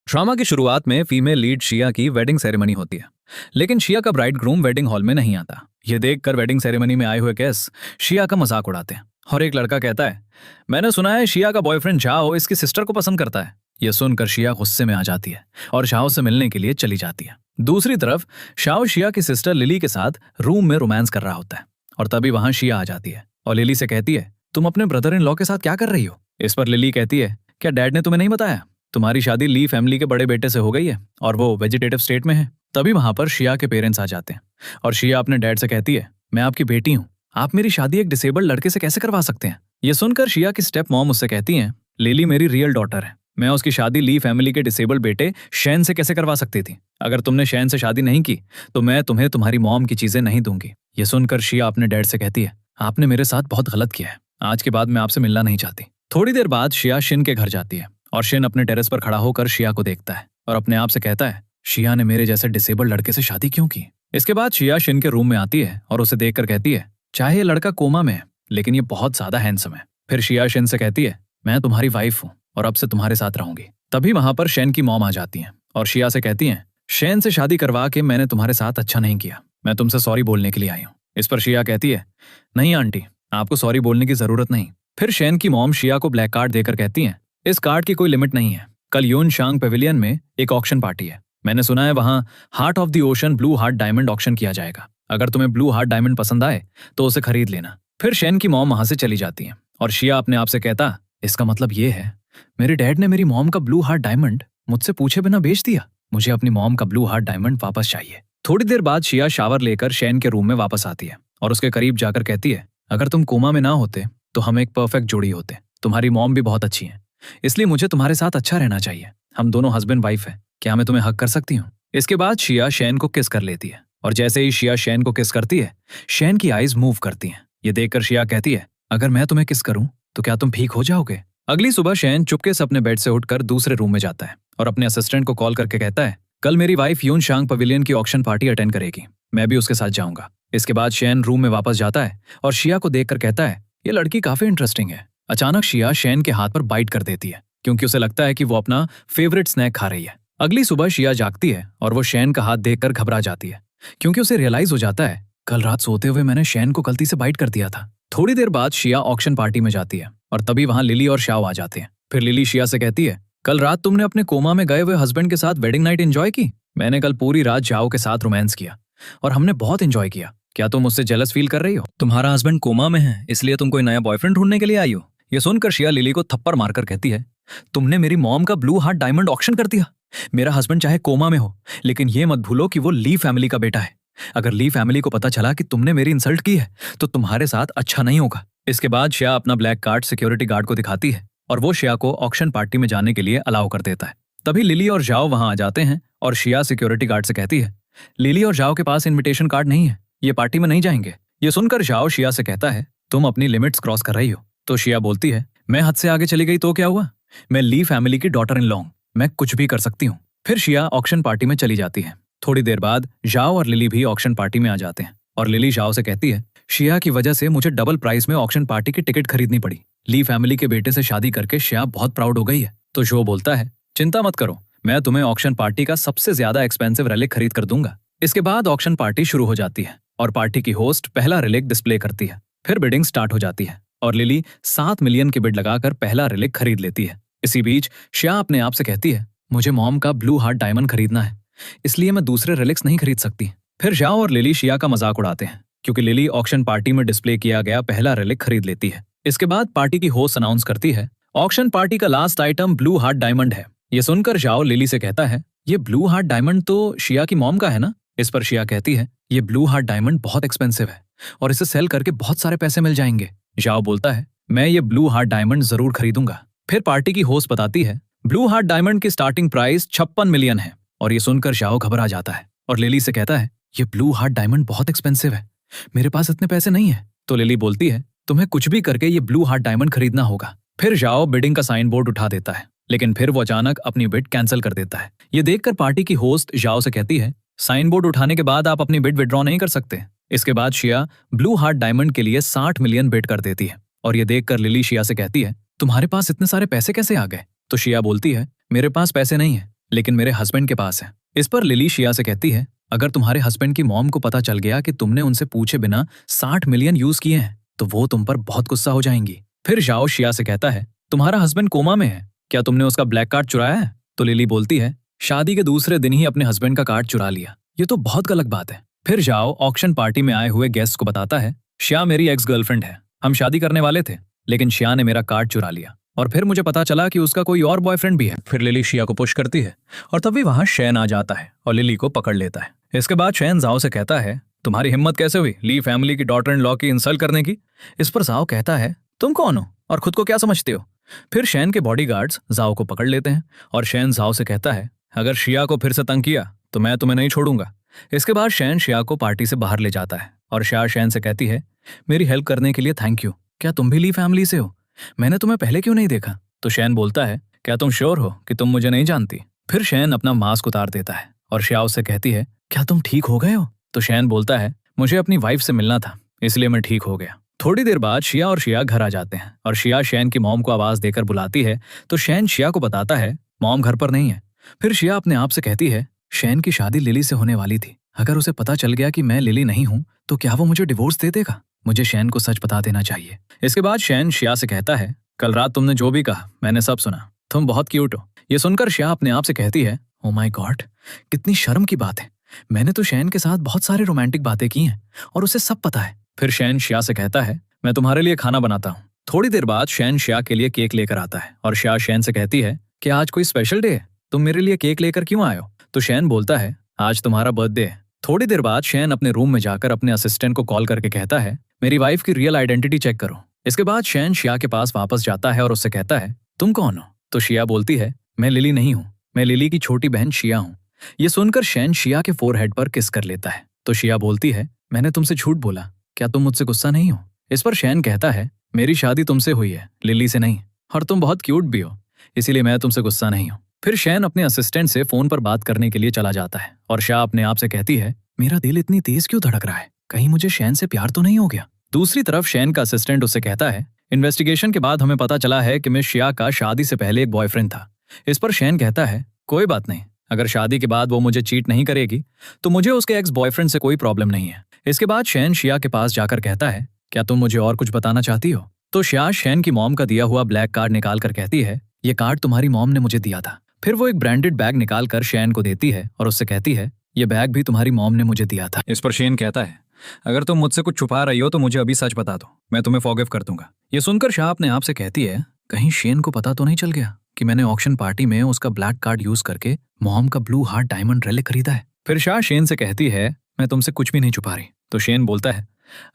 Drama की शुरुआत में फीमेल लीड शिया की वेडिंग सेरेमनी होती है। लेकिन शिया का ब्राइड ग्रूम वेडिंग हॉल में नहीं आता। ये देखकर वेडिंग सेरेमनी में आए हुए गेस्ट शिया का मजाक उड़ाते हैं और एक लड़का कहता है, मैंने सुना है शिया का बॉयफ्रेंड जाओ इसकी सिस्टर को पसंद करता है। यह सुनकर शिया गुस्से में आ जाती है और शाओ से मिलने के लिए चली जाती है। दूसरी तरफ शाओ शिया की सिस्टर लिली के साथ रूम में रोमांस कर रहा होता है और तभी वहां शिया आ जाती है और लिली से कहती है, तुम अपने ब्रदर इन लॉ के साथ क्या कर रही हो। इस पर लिली कहती है, क्या डैड ने तुम्हें नहीं बताया, तुम्हारी शादी ली फैमिली के बड़े बेटे से हो गई है और वो वेजिटेटिव स्टेट में है। तभी वहां पर शिया के पेरेंट्स आ जाते हैं और शिया अपने डैड से कहती है, मैं आपकी बेटी हूँ, आप मेरी शादी एक डिसेबल्ड लड़के से कैसे करवा सकते हैं। ये सुनकर शिया की स्टेप मॉम उससे कहती हैं, लिली मेरी रियल डॉटर है, मैं उसकी शादी ली फैमिली के डिसेबल्ड बेटे शैन से कैसे करवा सकती थी। अगर तुमने शैन से शादी नहीं की तो मैं तुम्हें तुम्हारी मॉम की चीजें नहीं दूंगी। ये सुनकर शिया अपने डैड से कहती है, आपने मेरे साथ बहुत गलत किया है, आज के बाद मैं आपसे मिलना नहीं चाहती। थोड़ी देर बाद शिया शिन के घर जाती है और शिन अपने टेरेस पर खड़ा होकर शिया को देखता है और अपने आप से कहता है, शिया ने मेरे जैसे डिसेबल्ड लड़के से शादी क्यों की। इसके बाद शिया शिन के रूम में आती है और उसे देखकर कहती है, चाहे ये लड़का कोमा में है लेकिन ये बहुत ज्यादा हैंडसम है। फिर शिया शिन से कहती है, मैं तुम्हारी वाइफ हूँ और अब से तुम्हारे साथ रहूंगी। तभी वहां पर शैन की मॉम आ जाती है और शिया से कहती हैं, शैन से शादी करवा के मैंने तुम्हारे साथ अच्छा नहीं किया, मैं तुमसे सॉरी बोलने के लिए आई हूँ। इस पर शिया कहती है, नहीं आंटी, आपको सॉरी बोलने की जरूरत नहीं। फिर शैन की मॉम शिया को ब्लैक कार्ड देकर कहती हैं, इस कार्ड की कोई लिमिट नहीं है, कल यून शांग पेविलियन में एक ऑक्शन पार्टी है, मैंने सुना है वहां heart of the ocean blue heart diamond auction किया जाएगा, अगर तुम्हें ब्लू हार्ट डायमंड पसंद आए तो उसे खरीद लेना। फिर शैन की मॉम वहां से चली जाती है और शिया अपने आप से कहता, इसका मतलब ये है मेरे डैड ने मेरी मॉम का ब्लू हार्ट डायमंड मुझसे पूछे बिना बेच दिया, मुझे अपनी मॉम का ब्लू हार्ट डायमंड वापस चाहिए। थोड़ी देर बाद शिया शावर लेकर शैन के रूम में वापस आती है और उसके करीब जाकर कहती है, अगर तुम कोमा में ना होते तो हम एक परफेक्ट जोड़ी होते, तुम्हारी मॉम भी बहुत अच्छी है, इसलिए मुझे तुम्हारे साथ अच्छा रहना चाहिए, हम दोनों हस्बैंड वाइफ हैं, क्या मैं तुम्हें हक कर सकती हूँ। इसके बाद शिया शैन को किस कर लेती है और जैसे ही शिया शैन को किस करती है शैन की आईज मूव करती हैं। ये देखकर शिया कहती है, अगर मैं तुम्हें किस करूं तो क्या तुम ठीक हो जाओगे। अगली सुबह शैन चुपके से अपने बेड से उठकर दूसरे रूम में जाता है और अपने असिस्टेंट को कॉल करके कहता है, कल मेरी वाइफ यून शांग पवेलियन की ऑक्शन पार्टी अटेंड करेगी, मैं भी उसके साथ जाऊंगा। इसके बाद शैन रूम में वापस जाता है और शिया को देखकर कहता है, ये लड़की काफी इंटरेस्टिंग है। अचानक शिया शैन के हाथ पर बाइट कर देती है क्योंकि उसे लगता है कि वो अपना फेवरेट स्नैक खा रही है। अगली सुबह शिया जागती है और वो शैन का हाथ देखकर घबरा जाती है क्योंकि उसे रियलाइज हो जाता है, कल रात सोते हुए मैंने शैन को गलती से बाइट कर दिया था। थोड़ी देर बाद शिया ऑक्शन पार्टी में जाती है और तभी वहां लिली और शाओ आ जाते हैं। फिर लिली शिया से कहती है, कल रात तुमने अपने कोमा में गए हुए हस्बैंड के साथ वेडिंग नाइट एंजॉय की। मैंने कल पूरी रात जाओ के साथ रोमांस किया और हमने बहुत एंजॉय किया, क्या तुम मुझसे जेलस फील कर रही हो। तुम्हारा हस्बैंड कोमा में है इसलिए तुम कोई नया बॉयफ्रेंड ढूंढने के लिए आई हो। ये सुनकर शिया लिली को थप्पड़ मारकर कहती है, तुमने मेरी मॉम का ब्लू हार्ट डायमंड ऑक्शन कर दिया। मेरा हस्बैंड चाहे कोमा में हो लेकिन ये मत भूलो कि वो ली फैमिली का बेटा है, अगर ली फैमिली को पता चला कि तुमने मेरी इंसल्ट की है तो तुम्हारे साथ अच्छा नहीं होगा। इसके बाद शिया अपना ब्लैक कार्ड सिक्योरिटी गार्ड को दिखाती है और वो शिया को ऑक्शन पार्टी में जाने के लिए अलाउ कर देता है। तभी लिली और जाओ वहां आ जाते हैं और शिया सिक्योरिटी गार्ड से कहती है, लिली और जाओ के पास इन्विटेशन कार्ड नहीं है, ये पार्टी में नहीं जाएंगे। ये सुनकर जाओ शिया से कहता है, तुम अपनी लिमिट्स क्रॉस कर रही हो। तो शिया बोलती है, मैं हद से आगे चली गई तो क्या हुआ, मैं ली फैमिली की डॉटर इन लॉ, मैं कुछ भी कर सकती हूँ। फिर शिया ऑक्शन पार्टी में चली जाती है। थोड़ी देर बाद जाओ और लिली भी ऑक्शन पार्टी में आ जाते हैं और लिली जाओ से कहती है, शिया की वजह से मुझे डबल प्राइस में ऑक्शन पार्टी की टिकट खरीदनी पड़ी, ली फैमिली के बेटे से शादी करके शिया बहुत प्राउड हो गई है। तो जो बोलता है, चिंता मत करो, मैं तुम्हें ऑक्शन पार्टी का सबसे ज्यादा एक्सपेंसिव रेलिक खरीद कर दूंगा। इसके बाद ऑक्शन पार्टी शुरू हो जाती है और पार्टी की होस्ट पहला रेलिक डिस्प्ले करती है। फिर बिडिंग स्टार्ट हो जाती है और लिली 7 मिलियन की बिड लगाकर पहला रेलिक खरीद लेती है। इसी बीच शिया अपने आप से कहती है, मुझे मॉम का ब्लू हार्ट डायमंड खरीदना है, इसलिए मैं दूसरे रेलिक्स नहीं खरीद सकती। फिर जाओ और लिली शिया का मजाक उड़ाते हैं क्योंकि लिली ऑक्शन पार्टी में डिस्प्ले किया गया पहला रेलिक खरीद लेती है। इसके बाद पार्टी की होस्ट अनाउंस करती है, ऑक्शन पार्टी का last item blue heart diamond है। ये सुनकर जाओ लिली से कहता है, ये ब्लू हार्ट डायमंड तो शिया की मॉम का है ना। इस पर शिया कहती है, ये ब्लू हार्ट डायमंड बहुत एक्सपेंसिव है और इसे सेल करके बहुत सारे पैसे मिल जाएंगे। जाओ बोलता है, मैं ये ब्लू हार्ट डायमंड जरूर खरीदूंगा। फिर पार्टी की होस्ट बताती है, ब्लू हार्ट डायमंड की स्टार्टिंग प्राइस 56 मिलियन है और ये सुनकर जाओ घबरा जाता है और लिली से कहता है, ये ब्लू हार्ट डायमंड बहुत एक्सपेंसिव है, मेरे पास इतने पैसे नहीं है। तो लिली बोलती है, तुम्हें कुछ भी करके ये ब्लू हार्ट डायमंड खरीदना होगा। फिर जाओ बिडिंग का साइन बोर्ड उठा देता है लेकिन फिर वो अचानक अपनी बिड कैंसिल कर देता है। ये देखकर पार्टी की होस्ट जाओ से कहती है, साइन बोर्ड उठाने के बाद आप अपनी बिड विड्रॉ नहीं कर सकते। इसके बाद शिया ब्लू हार्ट डायमंड के लिए 60 मिलियन बिड कर देती है और ये देखकर लिली शिया से कहती है, तुम्हारे पास इतने सारे पैसे कैसे आ गए। तो शिया बोलती है, मेरे पास पैसे नहीं है, लेकिन मेरे हस्बैंड के पास है। इस पर लिली शिया से कहती है, अगर तुम्हारे हस्बैंड की मॉम को पता चल गया कि तुमने उनसे पूछे बिना 60 मिलियन यूज किए हैं तो वो तुम पर बहुत गुस्सा हो जाएंगी। फिर जाओ शिया से कहता है, तुम्हारा हस्बैंड कोमा में है, क्या तुमने उसका ब्लैक कार्ड चुराया है? तो लिली बोलती है, शादी के दूसरे दिन ही अपने हस्बैंड का कार्ड चुरा लिया, ये तो बहुत गलत बात है। फिर जाओ ऑक्शन पार्टी में आए हुए गेस्ट को बताता है, श्या मेरी एक्स गर्लफ्रेंड है, हम शादी करने वाले थे लेकिन श्या ने मेरा कार्ड चुरा लिया और फिर मुझे पता चला कि उसका कोई और बॉयफ्रेंड भी है। फिर लिली शिया को पुश करती है और तभी वहां शैन आ जाता है और लिली को पकड़ लेता है। इसके बाद शैन जाओ से कहता है, तुम्हारी हिम्मत कैसे हुई ली फैमिली की डॉटर इन लॉ की इंसल्ट करने की? इस पर जाओ कहता है, तुम कौन हो और खुद को क्या समझते हो? फिर शैन के बॉडीगार्ड्स जाओ को पकड़ लेते हैं और शैन जाओ से कहता है, अगर शिया को फिर से तंग किया तो मैं तुम्हें नहीं छोड़ूंगा। इसके बाद शैन शिया को पार्टी से बाहर ले जाता है और शिया शैन से कहती है, मेरी हेल्प करने के लिए थैंक यू, क्या तुम भी ली फैमिली से हो? मैंने तुम्हें पहले क्यों नहीं देखा? तो शैन बोलता है, क्या तुम श्योर हो कि तुम मुझे नहीं जानती? फिर शैन अपना मास्क उतार देता है और शिया उससे कहती है, क्या तुम ठीक हो गए हो? तो शैन बोलता है, मुझे अपनी वाइफ से मिलना था इसलिए मैं ठीक हो गया। थोड़ी देर बाद शिया और शिया घर आ जाते हैं और शिया शैन की मॉम को आवाज देकर बुलाती है तो शैन शिया को बताता है, मॉम घर पर नहीं है। फिर शिया अपने आप से कहती है, शैन की शादी लिली से होने वाली थी, अगर उसे पता चल गया कि मैं लिली नहीं हूं तो क्या वो मुझे डिवोर्स दे देगा? मुझे शैन को सच बता देना चाहिए। इसके बाद शैन शिया से कहता है, कल रात तुमने जो भी कहा मैंने सब सुना, तुम बहुत क्यूट हो। ये सुनकर शिया अपने आप से कहती है, ओ माय गॉड, कितनी शर्म की बात है, मैंने तो शैन के साथ बहुत सारे रोमांटिक बातें की हैं और उसे सब पता है। फिर शैन शिया से कहता है, मैं तुम्हारे लिए खाना बनाता हूँ। थोड़ी देर बाद शैन शिया के लिए केक लेकर आता है और शिया शैन से कहती है, कि आज कोई स्पेशल डे है, तुम मेरे लिए केक लेकर क्यों आए हो? तो शैन बोलता है, आज तुम्हारा बर्थडे है। थोड़ी देर बाद शैन अपने रूम में जाकर अपने असिस्टेंट को कॉल करके कहता है, मेरी वाइफ की रियल आइडेंटिटी चेक करो। इसके बाद शैन शिया के पास वापस जाता है और उससे कहता है, तुम कौन हो? तो शिया बोलती है, मैं लिली नहीं हूँ, मैं लिली की छोटी बहन शिया हूँ। ये सुनकर शैन शिया के फोरहेड पर किस कर लेता है तो शिया बोलती है, मैंने तुमसे झूठ बोला, क्या तुम मुझसे गुस्सा नहीं हो? इस पर शैन कहता है, मेरी शादी तुमसे हुई है, लिली से नहीं, और तुम बहुत क्यूट भी हो, इसीलिए मैं तुमसे गुस्सा नहीं हूँ। फिर शैन अपने असिस्टेंट से फोन पर बात करने के लिए चला जाता है और शिया अपने आप से कहती है, मेरा दिल इतनी तेज क्यों धड़क रहा है, कहीं मुझे शैन से प्यार तो नहीं हो गया? दूसरी तरफ शैन का असिस्टेंट उससे कहता है, इन्वेस्टिगेशन के बाद हमें पता चला है कि मिस शिया का शादी से पहले एक बॉयफ्रेंड था। इस पर शैन कहता है, कोई बात नहीं, अगर शादी के बाद वो मुझे चीट नहीं करेगी तो मुझे उसके एक्स बॉयफ्रेंड से कोई प्रॉब्लम नहीं है। इसके बाद शैन शिया के पास जाकर कहता है, क्या तुम मुझे और कुछ बताना चाहती हो? तो शिया शैन की मॉम का दिया हुआ ब्लैक कार्ड निकाल कर कहती है, ये कार्ड तुम्हारी मॉम ने मुझे दिया था। फिर वो एक ब्रांडेड बैग निकाल कर शैन को देती है और उससे कहती है, ये बैग भी तुम्हारी मॉम ने मुझे दिया था। इस पर शैन कहता है, अगर तुम मुझसे कुछ छुपा रही हो तो मुझे अभी सच बता दो, मैं तुम्हें फॉरगिव कर दूंगा। ये सुनकर शाह अपने आप से कहती है, कहीं शैन को पता तो नहीं चल गया कि मैंने ऑक्शन पार्टी में उसका ब्लैक कार्ड यूज करके मॉम का ब्लू हार्ट डायमंड रेलिक खरीदा है। फिर शाह शैन से कहती है, मैं तुमसे कुछ भी नहीं छुपा रही। तो शैन बोलता है,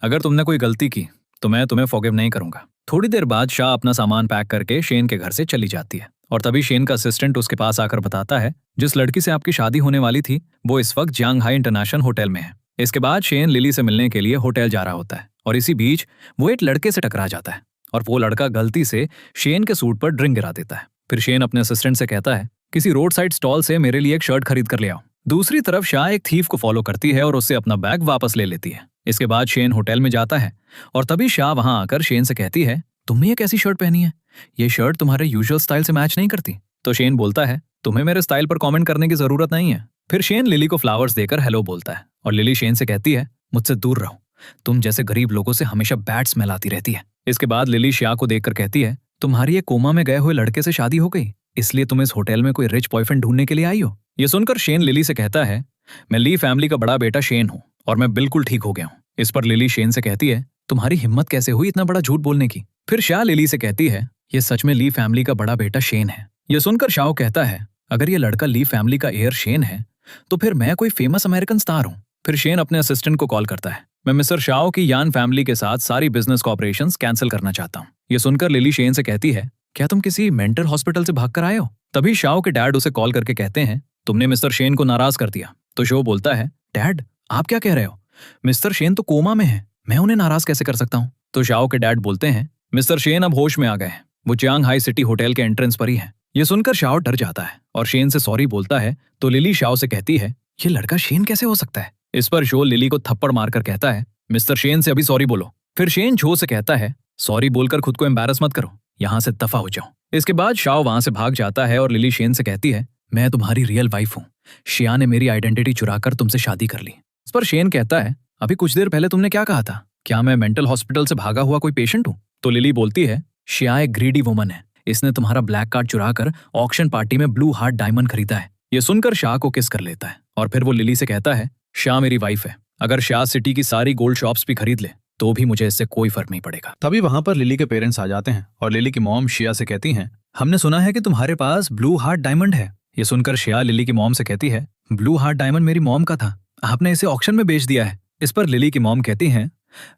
अगर तुमने कोई गलती की तो मैं तुम्हें फॉरगिव नहीं करूंगा। थोड़ी देर बाद शाह अपना सामान पैक करके शैन के घर से चली जाती है और तभी शैन का असिस्टेंट उसके पास आकर बताता है, जिस लड़की से आपकी शादी होने वाली थी वो इस वक्त जियांगहाई इंटरनेशनल होटल में है। इसके बाद शैन लिली से मिलने के लिए होटल जा रहा होता है और इसी बीच वो एक लड़के से टकरा जाता है और वो लड़का गलती से शैन के सूट पर ड्रिंक गिरा देता है। फिर शैन अपने असिस्टेंट से कहता है, किसी रोड साइड स्टॉल से मेरे लिए एक शर्ट खरीद कर ले आओ। दूसरी तरफ शाह एक थीफ को फॉलो करती है और उससे अपना बैग वापस ले लेती है। इसके बाद शैन होटल में जाता है और तभी शाह वहां आकर शैन से कहती है, तुमने ये कैसी शर्ट पहनी है? ये शर्ट तुम्हारे यूजुअल स्टाइल से मैच नहीं करती। तो शैन बोलता है, तुम्हें मेरे स्टाइल पर कमेंट करने की जरूरत नहीं है। फिर शैन लिली को फ्लावर्स देकर हेलो बोलता है और लिली शैन से कहती है, मुझसे दूर रहो, तुम जैसे गरीब लोगों से हमेशा बैड स्मेल आती रहती है। इसके बाद लिली शिया को देखकर कहती है, तुम्हारी एक कोमा में गए हुए लड़के से शादी हो गई, इसलिए तुम इस होटल में कोई रिच बॉयफ्रेंड ढूंढने के लिए आई हो। ये सुनकर शैन लिली से कहता है, मैं ली फैमिली का बड़ा बेटा शैन हूँ और मैं बिल्कुल ठीक हो गया हूँ। इस पर लिली शैन से कहती है, तुम्हारी हिम्मत कैसे हुई इतना बड़ा झूठ बोलने की? फिर शाह लिली से कहती है, ये सच में ली फैमिली का बड़ा बेटा शैन है। यह सुनकर शाह कहता है, अगर ये लड़का ली फैमिली का एयर शैन है तो फिर मैं कोई फेमस अमेरिकन स्टार हूँ। फिर शैन अपने असिस्टेंट को कॉल करता है, मैं मिस्टर शाह की यान फैमिली के साथ सारी बिजनेस कॉपरेशंस कैंसिल करना चाहता हूँ। ये सुनकर लिली शैन से कहती है, क्या तुम किसी मेंटल हॉस्पिटल से भागकर आए हो? तभी शाह के डैड उसे कॉल करके कहते हैं, तुमने मिस्टर शैन को नाराज कर दिया। तो शो बोलता है, डैड आप क्या कह रहे हो? मिस्टर शैन तो कोमा में है, मैं उन्हें नाराज कैसे कर सकता हूँ? तो शाह के डैड बोलते हैं, मिस्टर शैन अब होश में आ गए हैं, वो जियांगहाई सिटी होटल के एंट्रेंस पर ही है। ये सुनकर शाह डर जाता है और शैन से सॉरी बोलता है। तो लिली शाह से कहती है, ये लड़का शैन कैसे हो सकता है? इस पर शो लिली को थप्पड़ मारकर कहता है, मिस्टर शैन से अभी सॉरी बोलो। फिर शैन शो से कहता है, सॉरी बोलकर खुद को एम्बैरस मत करो, यहाँ से दफा हो जाओ। इसके बाद शाह वहां से भाग जाता है और लिली शैन से कहती है, मैं तुम्हारी रियल वाइफ हूँ। शिया ने मेरी आइडेंटिटी चुराकर तुमसे शादी कर ली। इस पर शेन कहता है, अभी कुछ देर पहले तुमने क्या कहा था? क्या मैं मेंटल हॉस्पिटल से भागा हुआ कोई पेशेंट हूँ? तो लिली बोलती है, शिया एक ग्रीडी वुमन है। इसने तुम्हारा ब्लैक कार्ड चुराकर ऑक्शन पार्टी में ब्लू हार्ट डायमंड खरीदा है। ये सुनकर शाह को किस कर लेता है और फिर वो लिली से कहता है, शाह मेरी वाइफ है। अगर शाह सिटी की सारी गोल्ड शॉप्स भी खरीद ले तो भी मुझे इससे कोई फर्क नहीं पड़ेगा। तभी वहां पर लिली के पेरेंट्स आ जाते हैं और लिली की मॉम शिया से कहती हैं, हमने सुना है कि तुम्हारे पास ब्लू हार्ट डायमंड है। ये सुनकर शिया लिली की मॉम से कहती है, ब्लू हार्ट डायमंड मेरी मॉम का था, आपने इसे ऑक्शन में बेच दिया है। इस पर लिली की मॉम कहती हैं,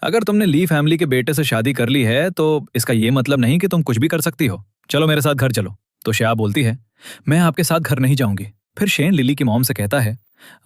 अगर तुमने ली फैमिली के बेटे से शादी कर ली है तो इसका ये मतलब नहीं कि तुम कुछ भी कर सकती हो। चलो मेरे साथ घर चलो। तो शिया बोलती है, मैं आपके साथ घर नहीं जाऊंगी। फिर शेन लिली की मॉम से कहता है,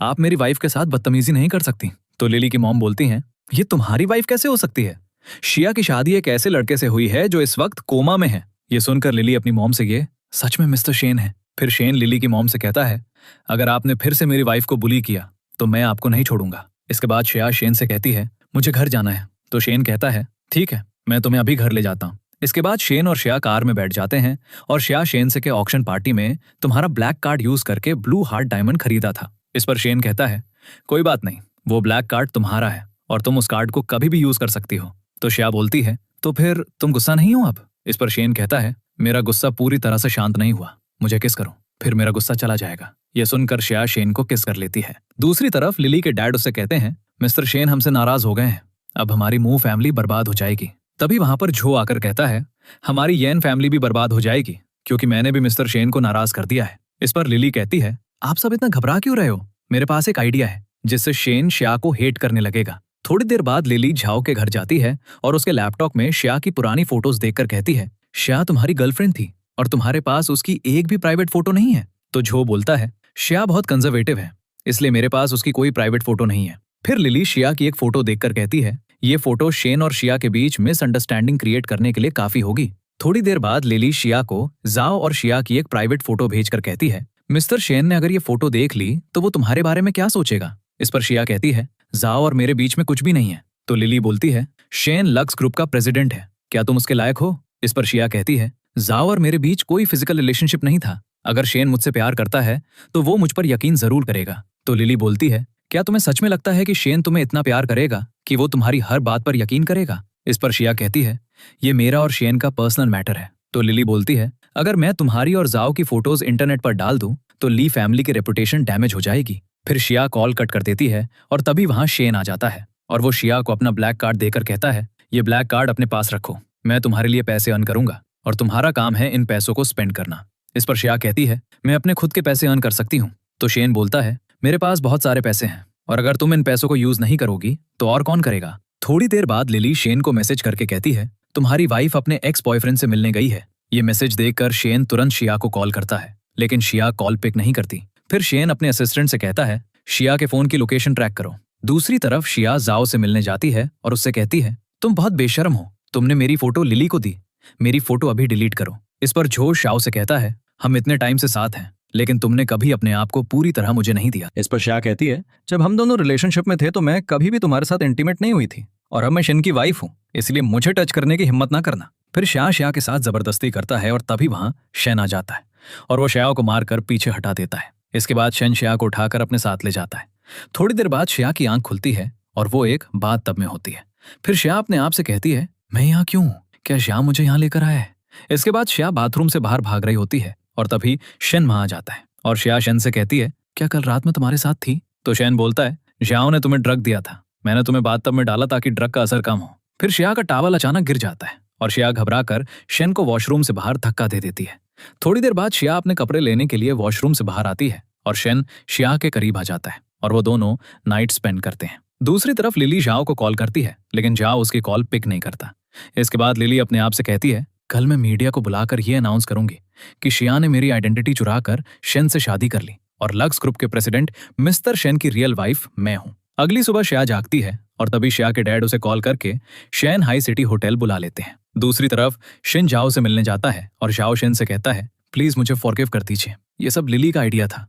आप मेरी वाइफ के साथ बदतमीजी नहीं कर सकती। तो लिली की मॉम बोलती हैं, ये तुम्हारी वाइफ कैसे हो सकती है? शिया की शादी एक ऐसे लड़के से हुई है जो इस वक्त कोमा में है। ये सुनकर लिली अपनी मॉम से, ये सच में मिस्टर शेन है? फिर शेन लिली की मॉम से कहता है, अगर आपने फिर से मेरी वाइफ को बुली किया तो मैं आपको नहीं छोड़ूंगा। इसके बाद शिया शेन से कहती है, मुझे घर जाना है। तो शेन कहता है, ठीक है, मैं तुम्हें अभी घर ले जाता हूँ। इसके बाद शेन और शिया कार में बैठ जाते हैं और शिया शेन से के ऑक्शन पार्टी में तुम्हारा ब्लैक कार्ड यूज करके ब्लू हार्ट डायमंड खरीदा था। इस पर शेन कहता है, कोई बात नहीं, वो ब्लैक कार्ड तुम्हारा है और तुम उस कार्ड को कभी भी यूज कर सकती हो। तो शिया बोलती है, तो फिर तुम गुस्सा नहीं हो अब? इस पर शेन कहता है, मेरा गुस्सा पूरी तरह से शांत नहीं हुआ, मुझे किस करूं, फिर मेरा गुस्सा चला जाएगा। यह सुनकर शिया शेन को किस कर लेती है। दूसरी तरफ लिली के डैड उससे कहते हैं, मिस्टर शेन हमसे नाराज हो गए हैं, अब हमारी मूव फैमिली बर्बाद हो जाएगी। तभी वहां पर जो आकर कहता है, हमारी येन फैमिली भी बर्बाद हो जाएगी क्योंकि मैंने भी मिस्टर शेन को नाराज कर दिया है। इस पर लिली कहती है, आप सब इतना घबरा क्यों रहे हो? मेरे पास एक आइडिया है जिससे शेन शिया को हेट करने लगेगा। थोड़ी देर बाद लिली झाओ के घर जाती है और उसके लैपटॉप में शिया की पुरानी फोटोज देखकर कहती है, शिया तुम्हारी गर्लफ्रेंड थी और तुम्हारे पास उसकी एक भी प्राइवेट फोटो नहीं है। तो झो बोलता है, शिया बहुत कंजर्वेटिव है, इसलिए मेरे पास उसकी कोई प्राइवेट फोटो नहीं है। फिर लिली शिया की एक फोटो देखकर कहती है, ये फोटो शेन और शिया के बीच मिसअंडरस्टैंडिंग क्रिएट करने के लिए काफी होगी। थोड़ी देर बाद लिली शिया को जाओ और शिया की एक प्राइवेट फोटो भेजकर कहती है, मिस्टर शेन ने अगर ये फोटो देख ली तो वो तुम्हारे बारे में क्या सोचेगा? इस पर शिया कहती है, जाओ और मेरे बीच में कुछ भी नहीं है। तो लिली बोलती है, शेन लक्स ग्रुप का प्रेसिडेंट है, क्या तुम उसके लायक हो? इस पर शिया कहती है, जाओ और मेरे बीच कोई फिजिकल रिलेशनशिप नहीं था, अगर शेन मुझसे प्यार करता है तो वो मुझ पर यकीन जरूर करेगा। तो लिली बोलती है, क्या तुम्हें सच में लगता है कि शेन तुम्हें इतना प्यार करेगा कि वो तुम्हारी हर बात पर यकीन करेगा? इस पर शिया कहती है, ये मेरा और शेन का पर्सनल मैटर है। तो लिली बोलती है, अगर मैं तुम्हारी और जाओ की फोटोज इंटरनेट पर डाल दूं तो ली फैमिली की रेपुटेशन डैमेज हो जाएगी। फिर शिया कॉल कट कर देती है और तभी वहां शेन आ जाता है और वो शिया को अपना ब्लैक कार्ड देकर कहता है, ये ब्लैक कार्ड अपने पास रखो, मैं तुम्हारे लिए पैसे अर्न करूंगा और तुम्हारा काम है इन पैसों को स्पेंड करना। इस पर शिया कहती है, मैं अपने खुद के पैसे अर्न कर सकती हूँ। तो शेन बोलता है, मेरे पास बहुत सारे पैसे हैं और अगर तुम इन पैसों को यूज नहीं करोगी तो और कौन करेगा? थोड़ी देर बाद लिली शेन को मैसेज करके कहती है, तुम्हारी वाइफ अपने एक्स बॉयफ्रेंड से मिलने गई है। ये मैसेज देखकर शेन तुरंत शिया को कॉल करता है लेकिन शिया कॉल पिक नहीं करती। फिर शेन अपने असिस्टेंट से कहता है, शिया के फोन की लोकेशन ट्रैक करो। दूसरी तरफ शिया जाओ से मिलने जाती है और उससे कहती है, तुम बहुत बेशर्म हो, तुमने मेरी फोटो लिली को दी, मेरी फोटो अभी डिलीट करो। इस पर झो शाओ से कहता है, हम इतने टाइम से साथ हैं लेकिन तुमने कभी अपने आप को पूरी तरह मुझे नहीं दिया। इस पर शिया कहती है, जब हम दोनों रिलेशनशिप में थे तो मैं कभी भी तुम्हारे साथ इंटीमेट नहीं हुई थी और अब मैं शेन की वाइफ हूँ, इसलिए मुझे टच करने की हिम्मत ना करना। फिर शिया के साथ जबरदस्ती करता है और तभी वहां शेन आ जाता है और वो शिया को मारकर पीछे हटा देता है। इसके बाद शेन शिया को उठाकर अपने साथ ले जाता है। थोड़ी देर बाद शिया की आंख खुलती है और वो एक बात तब में होती है। फिर शिया अपने आप से कहती है, मैं यहाँ क्यों हूँ? क्या शिया मुझे यहाँ लेकर आया है? इसके बाद शिया बाथरूम से बाहर भाग रही होती है और तभी शेन वहां आ जाता है और शिया शेन से कहती है, क्या कल रात में तुम्हारे साथ थी? तो शेन बोलता है, शियाओ ने तुम्हें ड्रग दिया था, मैंने तुम्हें बाथटब में डाला ताकि ड्रग का असर कम हो। फिर शिया का टावल अचानक गिर जाता है और शिया घबराकर शेन को वॉशरूम से बाहर धक्का दे देती है। थोड़ी देर बाद शिया अपने कपड़े लेने के लिए वॉशरूम से बाहर आती है और शेन शिया के करीब आ जाता है और वो दोनों नाइट स्पेंड करते हैं। दूसरी तरफ लिली जाओ को कॉल करती है लेकिन जाओ उसकी कॉल पिक नहीं करता। इसके बाद लिली अपने आप से कहती है, कल मैं मीडिया को बुलाकर ये अनाउंस करूंगी कि शिया ने मेरी आइडेंटिटी चुराकर शेन से शादी कर ली और लक्स ग्रुप के प्रेसिडेंट मिस्टर शेन की रियल वाइफ मैं हूं। अगली सुबह शिया जागती है और तभी शिया के डैड उसे कॉल करके शेन हाई सिटी होटल बुला लेते हैं। दूसरी तरफ शेन जाओ से मिलने जाता है और जाओ शेन से कहता है, प्लीज मुझे फॉरगिव कर दीजिए, ये सब लिली का आइडिया था।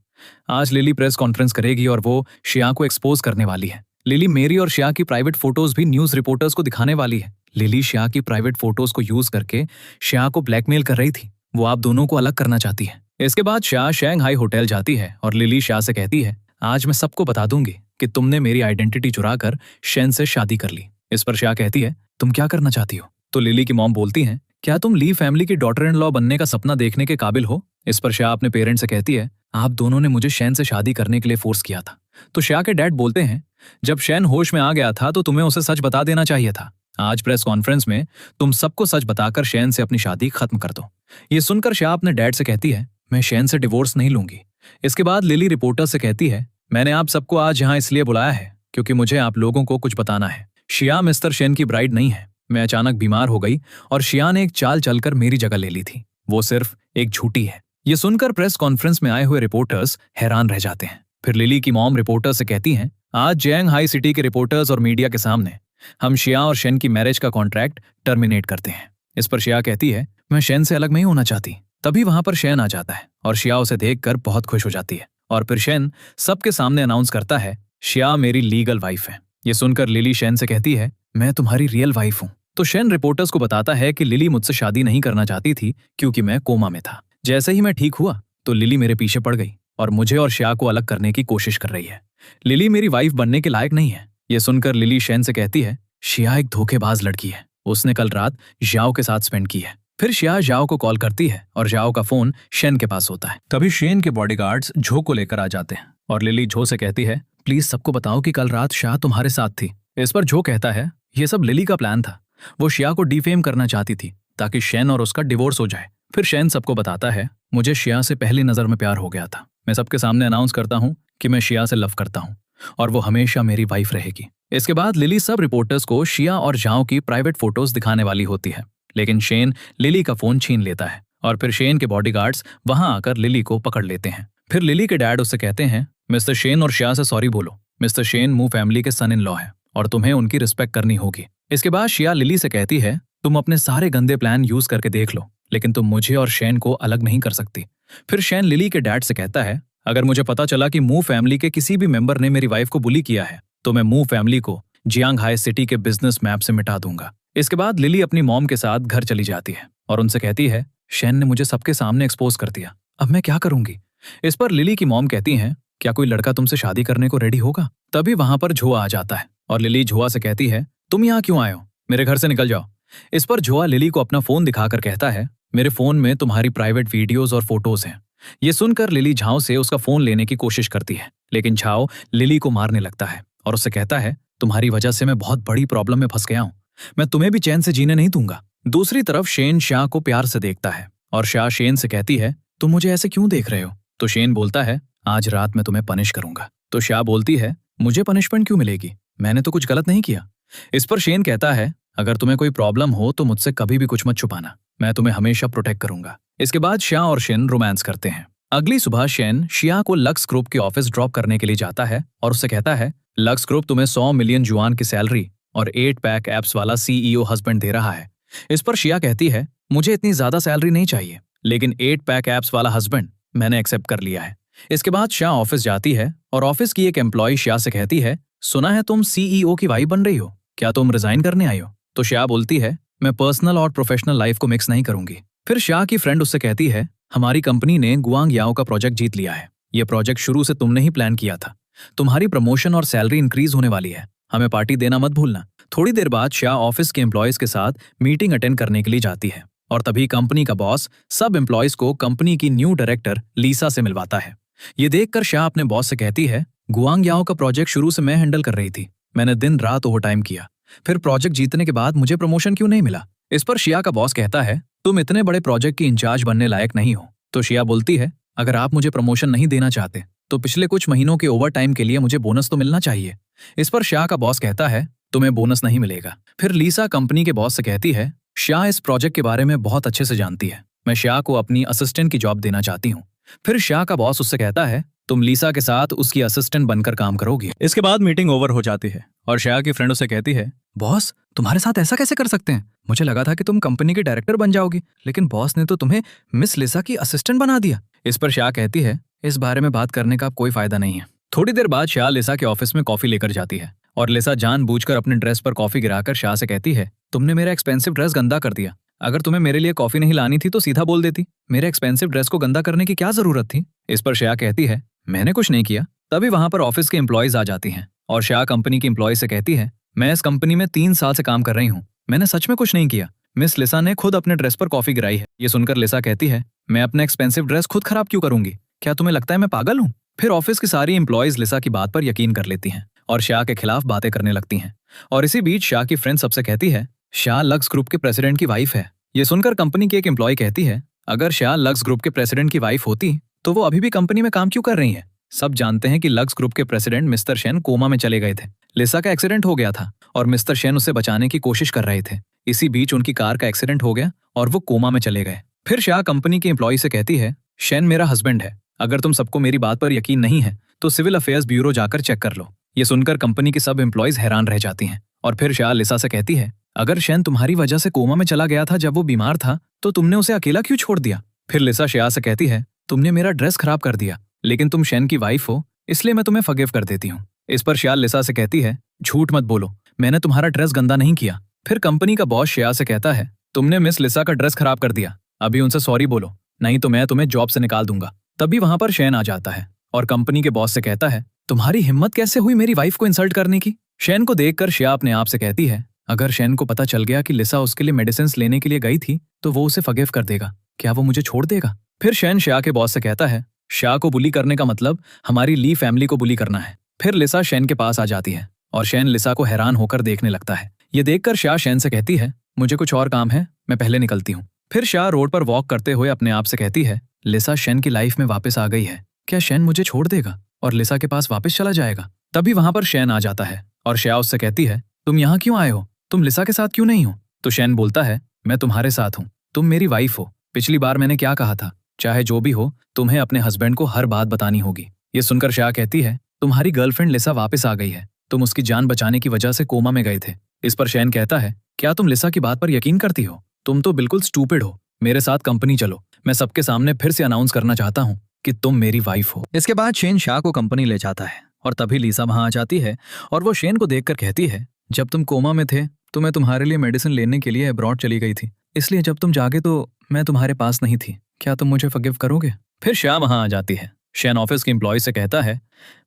आज लिली प्रेस कॉन्फ्रेंस करेगी और वो शिया को एक्सपोज करने वाली है। लिली मेरी और शिया की प्राइवेट फोटोज भी न्यूज रिपोर्टर्स को दिखाने वाली है। लिली शिया की प्राइवेट फोटोज को यूज करके शिया को ब्लैकमेल कर रही थी, वो आप दोनों को अलग करना चाहती है। इसके बाद शाह शंघाई होटल जाती है और लिली शाह से कहती है, आज मैं सबको बता दूंगी कि तुमने मेरी आइडेंटिटी चुराकर शेन से शादी कर ली। इस पर शाह कहती है, तुम क्या करना चाहती हो? तो लिली की मॉम बोलती है, क्या तुम ली फैमिली की डॉटर इन लॉ बनने का सपना देखने के काबिल हो? इस पर शाह अपने पेरेंट्स से कहती है, आप दोनों ने मुझे शैन से शादी करने के लिए फोर्स किया था। तो शाह के डैड बोलते हैं, जब शैन होश में आ गया था तो तुम्हें उसे सच बता देना चाहिए था। आज प्रेस कॉन्फ्रेंस में तुम सबको सच बताकर शैन से अपनी शादी खत्म कर दो। ये सुनकर शाह अपने डैड से कहती है, मैं शैन से डिवोर्स नहीं लूंगी। इसके बाद लिली रिपोर्टर से कहती है, मैंने आप सबको आज यहाँ इसलिए बुलाया है क्योंकि मुझे आप लोगों को कुछ बताना है। शिया मिस्टर शैन की ब्राइड नहीं है। मैं अचानक बीमार हो गई और शिया ने एक चाल चलकर मेरी जगह ले ली थी। वो सिर्फ एक झूठी है। ये सुनकर प्रेस कॉन्फ्रेंस में आए हुए रिपोर्टर्स हैरान रह जाते हैं। फिर लिली की मॉम रिपोर्टर से कहती हैं, आज जैंगहाई सिटी के रिपोर्टर्स और मीडिया के सामने हम शिया और शैन की मैरिज का कॉन्ट्रैक्ट टर्मिनेट करते हैं। इस पर शिया कहती है, मैं शैन से अलग नहीं होना चाहती। तभी वहां पर शैन आ जाता है और शिया उसे देखकर बहुत खुश हो जाती है और फिर शैन सबके सामने अनाउंस करता है, शिया मेरी लीगल वाइफ है। ये सुनकर लिली शैन से कहती है, मैं तुम्हारी रियल वाइफ हूं। तो शैन रिपोर्टर्स को बताता है कि लिली मुझसे शादी नहीं करना चाहती थी क्योंकि मैं कोमा में था। जैसे ही मैं ठीक हुआ तो लिली मेरे पीछे पड़ गई और मुझे और शिया को अलग करने की कोशिश कर रही है। लिली मेरी वाइफ बनने के लायक नहीं है। ये सुनकर लिली शैन से कहती है, शिया एक धोखेबाज लड़की है। उसने कल रात जाओ के साथ स्पेंड की है। फिर शिया जाओ को कॉल करती है और जाओ का फोन शैन के पास होता है। तभी शैन के बॉडीगार्ड्स झो को लेकर आ जाते हैं और लिली झो से कहती है, प्लीज सबको बताओ कि कल रात शाह तुम्हारे साथ थी। इस पर झो कहता है, ये सब लिली का प्लान था। वो शिया को डिफेम करना चाहती थी ताकि शैन और उसका डिवोर्स हो जाए। फिर शैन सबको बताता है, मुझे शिया से पहली नजर में प्यार हो गया था। मैं सबके सामने अनाउंस करता हूँ कि मैं शिया से लव करता हूँ और वो हमेशा मेरी वाइफ रहेगी। इसके बाद लिली सब रिपोर्टर्स को शिया और जाओ की प्राइवेट फोटोज दिखाने वाली होती है, लेकिन शेन लिली का फोन छीन लेता है और फिर शेन के बॉडीगार्ड्स वहां आकर लिली को पकड़ लेते हैं। फिर लिली के डैड उससे कहते हैं, मिस्टर शेन और शिया से सॉरी बोलो। मिस्टर शेन मू फैमिली के सन इन लॉ है और तुम्हें उनकी रिस्पेक्ट करनी होगी। इसके बाद शिया लिली से कहती है, तुम अपने सारे गंदे प्लान यूज करके देख लो, लेकिन तुम मुझे और शैन को अलग नहीं कर सकती। फिर शैन लिली के डैड से कहता है, अगर मुझे पता चला कि मू फैमिली के किसी भी मेंबर ने मेरी वाइफ को बुली किया है तो मैं मू फैमिली को जियांगहाई सिटी के बिजनेस मैप से मिटा दूंगा। इसके बाद लिली अपनी मॉम के साथ घर चली जाती है और उनसे कहती है, शैन ने मुझे सबके सामने एक्सपोज कर दिया, अब मैं क्या करूंगी? इस पर लिली की मॉम कहती हैं, क्या कोई लड़का तुमसे शादी करने को रेडी होगा? तभी वहां पर झोआ आ जाता है और लिली झोआ से कहती है, तुम यहाँ क्यों आए हो? मेरे घर से निकल जाओ। इस पर झोआ लिली को अपना फोन दिखाकर कहता है, मेरे फोन में तुम्हारी प्राइवेट वीडियोज और फोटोज हैं। ये सुनकर लिली झाओ से उसका फोन लेने की कोशिश करती है, लेकिन झाओ लिली को मारने लगता है और उससे कहता है, तुम्हारी वजह से मैं बहुत बड़ी प्रॉब्लम में फंस गया हूं। मैं तुम्हें भी चैन से जीने नहीं दूंगा। दूसरी तरफ शेन शाह को प्यार से देखता है और शाह शेन से कहती है, तुम मुझे ऐसे क्यों देख रहे हो? तो शेन बोलता है, आज रात मैं तुम्हें पनिश करूंगा। तो शाह बोलती है, मुझे पनिशमेंट क्यों मिलेगी? मैंने तो कुछ गलत नहीं किया। इस पर शेन कहता है, अगर तुम्हें कोई प्रॉब्लम हो तो मुझसे कभी भी कुछ मत छुपाना, मैं तुम्हें हमेशा प्रोटेक्ट करूंगा। इसके बाद शाह और शेन रोमांस करते हैं। अगली सुबह शेन शिया को लक्स ग्रुप के ऑफिस ड्रॉप करने के लिए जाता है और उससे कहता है, लक्स ग्रुप तुम्हें 100 मिलियन जुआन की सैलरी और 8 पैक एप्स वाला CEO हस्बैंड दे रहा है। इस पर शिया कहती है, मुझे इतनी ज्यादा सैलरी नहीं चाहिए, लेकिन 8 पैक एप्स वाला हस्बैंड मैंने एक्सेप्ट कर लिया है। इसके बाद शाह ऑफिस जाती है और ऑफिस की एक एम्प्लॉय शाह से कहती है, सुना है तुम CEO की वाइफ बन रही हो, क्या तुम रिजाइन करने आई हो? तो शाह बोलती है, मैं पर्सनल और प्रोफेशनल लाइफ को मिक्स नहीं करूंगी। फिर शाह की फ्रेंड उससे कहती है, हमारी कंपनी ने गुआंग याओ का प्रोजेक्ट जीत लिया है। यह प्रोजेक्ट शुरू से तुमने ही प्लान किया था। तुम्हारी प्रमोशन और सैलरी इंक्रीज होने वाली है, हमें पार्टी देना मत भूलना। थोड़ी देर बाद शाह ऑफिस के एम्प्लॉयज के साथ मीटिंग अटेंड करने के लिए जाती है और तभी कंपनी का बॉस सब एम्प्लॉयज को कंपनी की न्यू डायरेक्टर लीसा से मिलवाता है। ये देखकर शाह अपने बॉस से कहती है, गुआंग याओ का प्रोजेक्ट शुरू से मैं हैंडल कर रही थी, मैंने दिन रात ओवर टाइम किया, फिर प्रोजेक्ट जीतने के बाद मुझे प्रमोशन क्यों नहीं मिला? इस पर शिया का बॉस कहता है, तुम इतने बड़े प्रोजेक्ट की इंचार्ज बनने लायक नहीं हो। तो शिया बोलती है, अगर आप मुझे प्रमोशन नहीं देना चाहते तो पिछले कुछ महीनों के ओवर टाइम के लिए मुझे बोनस तो मिलना चाहिए। इस पर शाह का बॉस कहता है, तुम्हें बोनस नहीं मिलेगा। फिर लीसा कंपनी के बॉस से कहती है, शाह इस प्रोजेक्ट के बारे में बहुत अच्छे से जानती है, मैं शाह को अपनी असिस्टेंट की जॉब देना चाहती हूँ। फिर शाह का बॉस उससे कहता है, तुम लीसा के साथ उसकी असिस्टेंट बनकर काम करोगी। इसके बाद मीटिंग ओवर हो जाती है और शाह की फ्रेंड उसे कहती है, बॉस तुम्हारे साथ ऐसा कैसे कर सकते हैं? मुझे लगा था कि तुम कंपनी के डायरेक्टर बन जाओगी, लेकिन बॉस ने तो तुम्हें मिस लिसा की असिस्टेंट बना दिया। इस पर शाह कहती है, इस बारे में बात करने का कोई फायदा नहीं है। थोड़ी देर बाद शाह लिसा के ऑफिस में कॉफी लेकर जाती है और लिसा जानबूझकर अपने ड्रेस पर कॉफी गिराकर शाह से कहती है, तुमने मेरा एक्सपेंसिव ड्रेस गंदा कर दिया, अगर तुम्हें मेरे लिए कॉफी नहीं लानी थी तो सीधा बोल देती, मेरे एक्सपेंसिव ड्रेस को गंदा करने की क्या जरूरत थी। इस पर श्रेया कहती है, मैंने कुछ नहीं किया। तभी वहां पर ऑफिस के एम्प्लॉयज आ जाती हैं और श्रेया कंपनी की एम्प्लॉय से कहती है, मैं इस कंपनी में 3 साल से काम कर रही हूँ, मैंने सच में कुछ नहीं किया। मिस लिसा ने खुद अपने ड्रेस पर कॉफी गिराई है। ये सुनकर लिसा कहती है, मैं अपने एक्सपेंसिव ड्रेस खुद खराब क्यों करूंगी, क्या तुम्हें लगता है मैं पागल हूँ। फिर ऑफिस की सारी एम्प्लॉयज लिसा की बात पर यकीन कर लेती हैं और शाह के खिलाफ बातें करने लगती हैं। और इसी बीच शाह की फ्रेंड सबसे कहती है, शाह लक्स ग्रुप के प्रेसिडेंट की वाइफ है। ये सुनकर कंपनी की एक एम्प्लॉय कहती है, अगर शाह लक्स ग्रुप के प्रेसिडेंट की वाइफ होती तो वो अभी भी कंपनी में काम क्यों कर रही है। सब जानते हैं कि लक्स ग्रुप के प्रेसिडेंट मिस्टर शेन कोमा में चले गए थे। लिसा का एक्सीडेंट हो गया था और मिस्टर शेन उसे बचाने की कोशिश कर रहे थे। इसी बीच उनकी कार का एक्सीडेंट हो गया और वो कोमा में चले गए। फिर शाह कंपनी की एम्प्लॉय से कहती है, शेन मेरा हस्बैंड है, अगर तुम सबको मेरी बात पर यकीन नहीं है तो सिविल अफेयर्स ब्यूरो जाकर चेक कर लो। ये सुनकर कंपनी की सब एम्प्लॉयज हैरान रह जाती हैं और फिर शाह लिसा से कहती है, अगर शेन तुम्हारी वजह से कोमा में चला गया था जब वो बीमार था तो तुमने उसे अकेला क्यों छोड़ दिया। फिर लिसा शाह से कहती है, तुमने मेरा ड्रेस खराब कर दिया, लेकिन तुम शेन की वाइफ हो इसलिए मैं तुम्हें फॉरगिव कर देती हूँ। इस पर शाह लिसा से कहती है, झूठ मत बोलो, मैंने तुम्हारा ड्रेस गंदा नहीं किया। फिर कंपनी का बॉस शाह से कहता है, तुमने मिस लिसा का ड्रेस खराब कर दिया, अभी उनसे सॉरी बोलो, नहीं तो मैं तुम्हें जॉब से निकाल दूंगा। तभी वहां पर शेन आ जाता है और कंपनी के बॉस से कहता है, तुम्हारी हिम्मत कैसे हुई मेरी वाइफ को इंसल्ट करने की। शेन को देखकर शाह अपने आप से कहती है, अगर शेन को पता चल गया कि लिसा उसके लिए मेडिसिन लेने के लिए गई थी तो वो उसे फॉरगिव कर देगा, क्या वो मुझे छोड़ देगा। फिर शेन शाह के बॉस से कहता है, शाह को बुली करने का मतलब हमारी ली फैमिली को बुली करना है। फिर लिसा शेन के पास आ जाती है और शेन लिसा को हैरान होकर देखने लगता है। ये देखकर शाह शेन से कहती है, मुझे कुछ और काम है, मैं पहले निकलती हूँ। फिर शाह रोड पर वॉक करते हुए अपने आप से कहती है, लिसा शेन की लाइफ में वापस आ गई है, क्या शेन मुझे छोड़ देगा और लिसा के पास वापस चला जाएगा। तभी वहां पर शेन आ जाता है और शाह उससे कहती है, तुम यहाँ क्यों आए हो, तुम लिसा के साथ क्यों नहीं हो। तो शेन बोलता है, मैं तुम्हारे साथ हूँ, तुम मेरी वाइफ हो, पिछली बार मैंने क्या कहा था, चाहे जो भी हो तुम्हें अपने हस्बैंड को हर बात बतानी होगी। ये सुनकर शाह कहती है, तुम्हारी गर्लफ्रेंड लिसा वापस आ गई है, तुम उसकी जान बचाने की वजह से कोमा में गए थे। इस पर शेन कहता है, क्या तुम लिसा की बात पर यकीन करती हो, तुम तो बिल्कुल स्टूपिड हो, मेरे साथ कंपनी चलो, मैं सबके सामने फिर से अनाउंस करना चाहता हूँ कि तुम मेरी वाइफ हो। इसके बाद शेन शाह को कंपनी ले जाता है और तभी लिसा वहां आ जाती है और वो शेन को देखकर कहती है, जब तुम कोमा में थे तो मैं तुम्हारे लिए मेडिसिन लेने के लिए अब्रॉड चली गई थी, इसलिए जब तुम जागे तो मैं तुम्हारे पास नहीं थी, क्या तुम मुझे फॉरगिव करोगे। फिर शाह वहां आ जाती है। शेन ऑफिस के एम्प्लॉय से कहता है,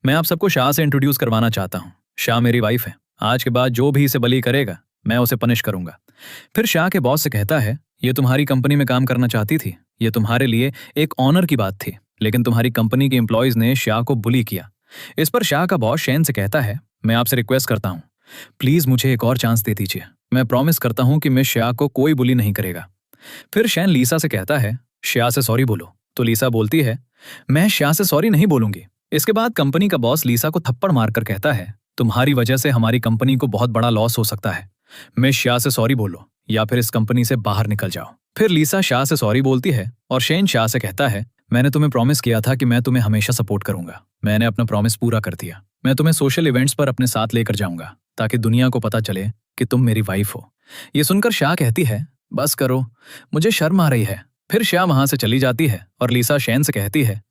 मैं आप सबको शाह से इंट्रोड्यूस करवाना चाहता हूँ, शाह मेरी वाइफ है, आज के बाद जो भी इसे बली करेगा मैं उसे पनिश करूंगा। फिर शाह के बॉस से कहता है, ये तुम्हारी कंपनी में काम करना चाहती थी, ये तुम्हारे लिए एक ऑनर की बात थी, लेकिन तुम्हारी कंपनी के एम्प्लॉयज ने शाह को बुली किया। इस पर शाह का बॉस शेन से कहता है, मैं आपसे रिक्वेस्ट करता हूँ, प्लीज मुझे एक और चांस दे दीजिए, मैं प्रॉमिस करता हूँ कि मैं शाह को कोई बुली नहीं करेगा। फिर शेन लीसा से कहता है, शाह से सॉरी बोलो। तो लीसा बोलती है, मैं शाह से सॉरी नहीं बोलूंगी। इसके बाद कंपनी का बॉस लीसा को थप्पड़ मारकर कहता है, तुम्हारी वजह से हमारी कंपनी को बहुत बड़ा लॉस हो सकता है, मैं शाह से सॉरी बोलो या फिर इस कंपनी से बाहर निकल जाओ। फिर लीसा शाह से सॉरी बोलती है और शेन शाह से कहता है, मैंने तुम्हें प्रॉमिस किया था कि मैं तुम्हें हमेशा सपोर्ट करूंगा, मैंने अपना प्रॉमिस पूरा कर दिया, मैं तुम्हें सोशल इवेंट्स पर अपने साथ लेकर जाऊंगा ताकि दुनिया को पता चले कि तुम मेरी वाइफ हो। ये सुनकर शाह कहती है, बस करो, मुझे शर्म आ रही है। फिर शाह वहां से चली जाती है और लीसा शेन से कहती है,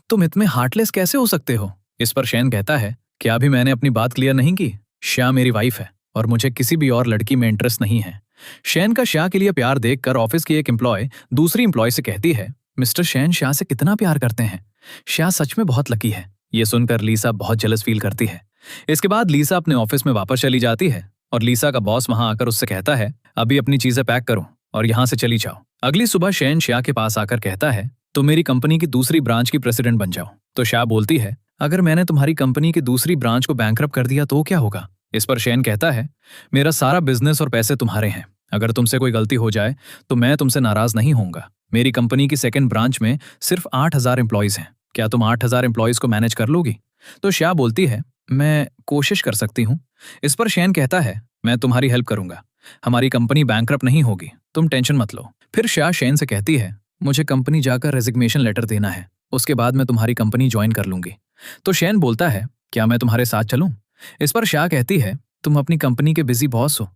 तुम इतने हार्टलेस कैसे हो सकते हो। इस पर शेन कहता है, क्या अभी मैंने अपनी बात क्लियर नहीं की, शाह मेरी वाइफ है और मुझे किसी भी और लड़की में इंटरेस्ट नहीं है। शेन का शाह के लिए प्यार देखकर ऑफिस की एक एम्प्लॉय दूसरी एम्प्लॉय से कहती है, मिस्टर शेन शाह से कितना प्यार करते हैं, शाह सच में बहुत लकी है। ये सुनकर लीसा बहुत जेलस फील करती है। इसके बाद लीसा अपने ऑफिस में वापस चली जाती है और लीसा का बॉस वहां आकर उससे कहता है, अभी अपनी चीजें पैक करो और यहाँ से चली जाओ। अगली सुबह शेन शाह के पास आकर कहता है, तुम मेरी कंपनी की दूसरी ब्रांच की प्रेसिडेंट बन जाओ। तो शाह बोलती है, अगर मैंने तुम्हारी कंपनी की दूसरी ब्रांच को बैंकरप्ट कर दिया तो क्या होगा। इस पर शेन कहता है, मेरा सारा बिजनेस और पैसे तुम्हारे हैं, अगर तुमसे कोई गलती हो जाए तो मैं तुमसे नाराज नहीं होऊंगा। मेरी कंपनी की सेकंड ब्रांच में सिर्फ 8000 एम्प्लॉयज हैं, क्या तुम 8000 एम्प्लॉयज को मैनेज कर लोगी। तो शाह बोलती है, मैं कोशिश कर सकती हूँ। इस पर शेन कहता है, मैं तुम्हारी हेल्प करूंगा, हमारी कंपनी बैंकरप्ट नहीं होगी, तुम टेंशन मत लो। फिर शाह शेन से कहती है, मुझे कंपनी जाकर रेजिग्नेशन लेटर देना है, उसके बाद मैं तुम्हारी कंपनी ज्वाइन कर लूंगी। तो शेन बोलता है, क्या मैं तुम्हारे साथ चलूं। इस पर शाह कहती है, तुम अपनी कंपनी के बिजी बॉस हो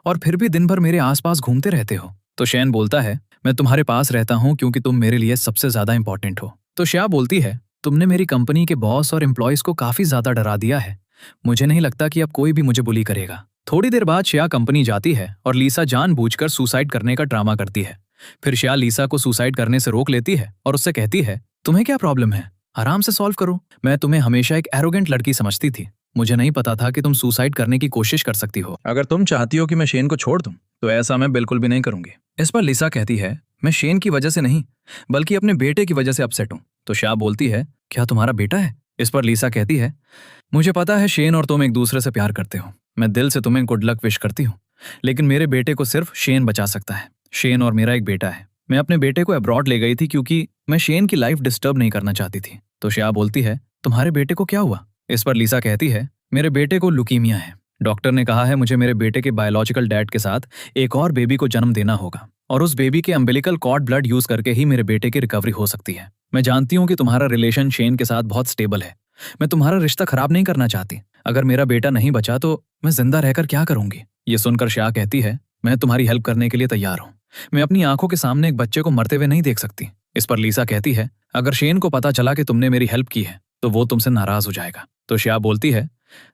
और फिर भी दिन भर मेरे आसपास घूमते रहते हो। तो शेन बोलता है, मैं तुम्हारे पास रहता हूं क्योंकि तुम मेरे लिए सबसे ज्यादा इंपॉर्टेंट हो। तो शाह बोलती है, तुमने मेरी कंपनी के बॉस और एम्प्लॉयज को काफी ज्यादा डरा दिया है, मुझे नहीं लगता कि अब कोई भी मुझे बुली करेगा। थोड़ी देर बाद श्रेया कंपनी जाती है और लीसा जानबूझकर सुसाइड करने का ड्रामा करती है। फिर श्रेया लीसा को सुसाइड करने से रोक लेती है और उससे कहती है, तुम्हें क्या प्रॉब्लम है, आराम से सॉल्व करो। मैं तुम्हें हमेशा एक एरोगेंट लड़की समझती थी, मुझे नहीं पता था कि तुम सुसाइड करने की कोशिश कर सकती हो। अगर तुम चाहती हो कि मैं शेन को छोड़ दूं, तो ऐसा मैं बिल्कुल भी नहीं करूंगी। इस पर लीसा कहती है, मैं शेन की वजह से नहीं, बल्कि अपने बेटे की वजह से अपसेट हूं। तो श्रेया बोलती है, क्या तुम्हारा बेटा है? इस पर लीसा कहती है, मुझे पता है शेन और तुम एक दूसरे से प्यार करते हो, मैं दिल से तुम्हें गुड लक विश करती हूँ, लेकिन मेरे बेटे को सिर्फ शेन बचा सकता है। शेन और मेरा एक बेटा है। मैं अपने बेटे को अब्रॉड ले गई थी क्योंकि मैं शेन की लाइफ डिस्टर्ब नहीं करना चाहती थी। तो श्रेया बोलती है, तुम्हारे बेटे को क्या हुआ? इस पर लीसा कहती है, मेरे बेटे को लुकीमिया है। डॉक्टर ने कहा है मुझे मेरे बेटे के बायोलॉजिकल डैड के साथ एक और बेबी को जन्म देना होगा और उस बेबी के अम्बिलिकल कॉर्ड ब्लड यूज करके ही मेरे बेटे की रिकवरी हो सकती है। मैं जानती हूँ कि तुम्हारा रिलेशन शेन के साथ बहुत स्टेबल है, मैं तुम्हारा रिश्ता खराब नहीं करना चाहती। अगर मेरा बेटा नहीं बचा तो मैं जिंदा रहकर क्या करूंगी? ये सुनकर श्रेया कहती है, मैं तुम्हारी हेल्प करने के लिए तैयार हूँ, मैं अपनी आंखों के सामने एक बच्चे को मरते हुए नहीं देख सकती। इस पर लीसा कहती है, अगर शेन को पता चला कि तुमने मेरी हेल्प की है तो वो तुमसे नाराज हो जाएगा। तो श्रेया बोलती है,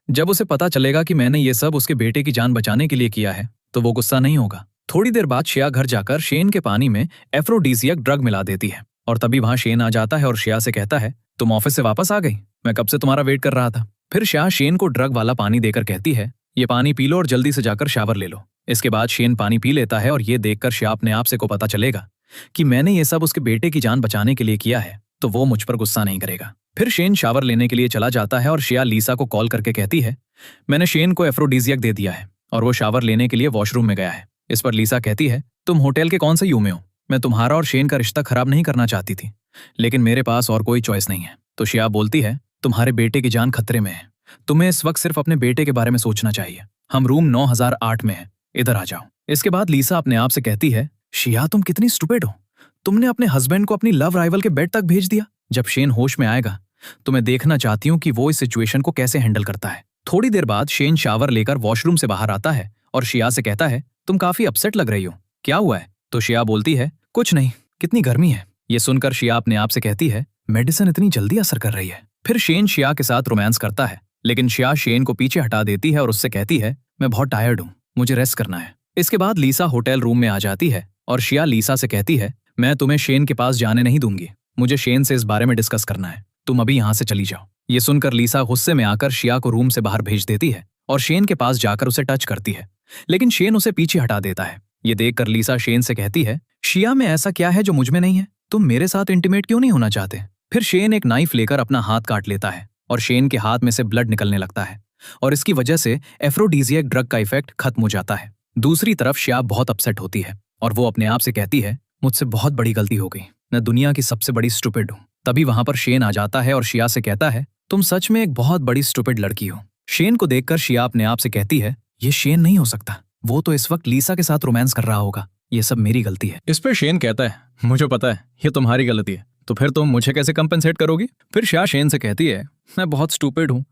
जब उसे पता चलेगा कि मैंने ये सब उसके बेटे की जान बचाने के लिए किया है तो वो गुस्सा नहीं होगा। थोड़ी देर बाद श्रेया घर जाकर शेन के पानी में एफ्रोडीजियक ड्रग मिला देती है और तभी वहां शेन आ जाता है और श्रेया से कहता है, तुम ऑफिस से वापस आ गई, मैं कब से तुम्हारा वेट कर रहा था। फिर श्रेया शेन को ड्रग वाला पानी देकर कहती है, ये पानी पी लो और जल्दी से जाकर शावर ले लो। इसके बाद शेन पानी पी लेता है और ये देखकर श्रेया अपने आप से को पता चलेगा कि मैंने ये सब उसके बेटे की जान बचाने के लिए किया है तो वो मुझ पर गुस्सा नहीं करेगा। फिर शेन शावर लेने के लिए चला जाता है और श्रेया लीसा को कॉल करके कहती है, मैंने शेन को एफ्रोडीजियक दे दिया है और वो शावर लेने के लिए वॉशरूम में गया है। इस पर लीसा कहती है, तुम होटल के कौन से यू में हो? मैं तुम्हारा और शेन का रिश्ता खराब नहीं करना चाहती थी, लेकिन मेरे पास और कोई चॉइस नहीं है। तो श्रेया बोलती है, तुम्हारे बेटे की जान खतरे में है, तुम्हें इस वक्त सिर्फ अपने बेटे के बारे में सोचना चाहिए। हम रूम 9008 में हैं, इधर आ जाओ। इसके बाद लीसा अपने आप से कहती है, श्रेया तुम कितनी स्टूपिड हो, तुमने अपने हस्बैंड को अपनी लव राइवल के बेड तक भेज दिया। जब शेन होश में आएगा तो मैं देखना चाहती हूँ कि वो इस सिचुएशन को कैसे हैंडल करता है। थोड़ी देर बाद शेन शावर लेकर वॉशरूम से बाहर आता है और श्रेया से कहता है, तुम काफी अपसेट लग रही हो, क्या हुआ है? तो श्रेया बोलती है, कुछ नहीं, कितनी गर्मी है। ये सुनकर श्रेया अपने आप से कहती है, मेडिसिन इतनी जल्दी असर कर रही है। फिर शेन श्रेया के साथ रोमांस करता है, लेकिन श्रेया शेन को पीछे हटा देती है और उससे कहती है, मैं बहुत टायर्ड हूँ, मुझे रेस्ट करना है। इसके बाद लीसा होटल रूम में आ जाती है और श्रेया लीसा से कहती है, मैं तुम्हें शेन के पास जाने नहीं दूंगी, मुझे शेन से इस बारे में डिस्कस करना है, तुम अभी यहाँ से चली जाओ। ये सुनकर लीसा गुस्से में आकर श्रेया को रूम से बाहर भेज देती है और शेन के पास जाकर उसे टच करती है, लेकिन शेन उसे पीछे हटा देता है। ये देखकर लीसा शेन से कहती है, श्रेया में ऐसा क्या है जो मुझ में नहीं है, तुम मेरे साथ इंटीमेट क्यों नहीं होना चाहते? फिर शेन एक नाइफ लेकर अपना हाथ काट लेता है और शेन के हाथ में से ब्लड निकलने लगता है और इसकी वजह से एफ्रोडीजियक ड्रग का इफेक्ट खत्म हो जाता है। दूसरी तरफ श्रेया बहुत अपसेट होती है और वो अपने आप से कहती है, मुझसे बहुत बड़ी गलती हो गई, मैं दुनिया की सबसे बड़ी स्टूपिड हूँ। तभी वहां पर शेन आ जाता है और श्रेया से कहता है, तुम सच में एक बहुत बड़ी स्टूपिड लड़की हो। शेन को देखकर श्रेया अपने आप से कहती है, ये शेन नहीं हो सकता, वो तो इस वक्त लीसा के साथ रोमांस कर रहा होगा, ये सब मेरी गलती है। इस पर शेन कहता है, मुझे पता है ये तुम्हारी गलती है, तो फिर तुम मुझे कैसे कंपेंसेट करोगी? फिर श्रेया शेन से कहती है, मैं बहुत स्टूपिड हूँ,